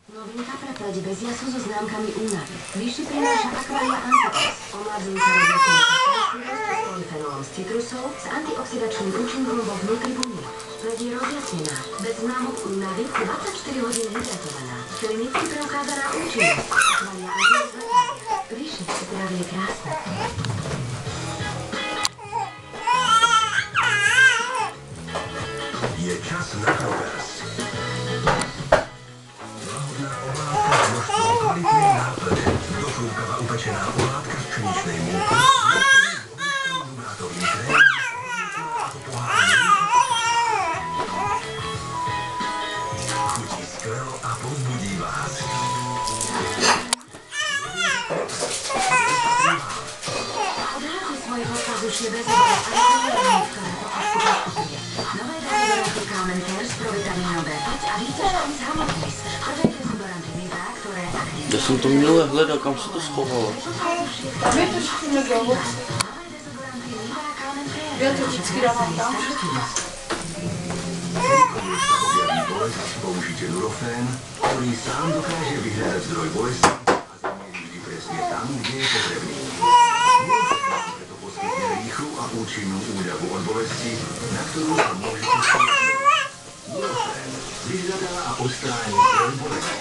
Novinka pre pleť bez jasu so známkami únavy. Vyšší prináša Aqualia Anti-Ox. Omladzujúca rozliatnú kapacitnosť s polyfenolom z citrusov s antioxidačným účinkom vo vnútri buniek. Pleť je rozjasnená, bez známok únavy, 24 hodín hydratovaná. Klinicky preukázaná účinnosť. Aqualia Anti-Ox. Vyššie zdravie krásne. Je čas na Rovers. Lahodná omátka s množstvom kvalitnej náplne. Došúkava upečená omátka z pšeničnej múky. Vibrátovým krémom. Chutí skvelo a povzbudí vás. Odhaľuj svoje podpazušie bez vody a rozhodnuj, ktoré pokožku postupuje. Nové dezodoranty Calm & Care s provitamínom B5 a výťažkom z Hamotris. Prvé dezodoranty Viva, ktoré aktivujú... Já jsem to minule hledal, kam se to schovalo. Tam je to všichni nedlouho. Já to vždycky dávám tam. Objaví bolesť, použite Nurofen, ktorý sám dokáže vyhľadať zdroj bolesti a zamierí vždy presne tam, kde je potrebný. Nurofen preto poskytne rýchlu a účinnú úľavu od bolesti, na ktorú sa môžete stiahnuť. Nurofen vyhľadá a odstráni zdroj bolesti.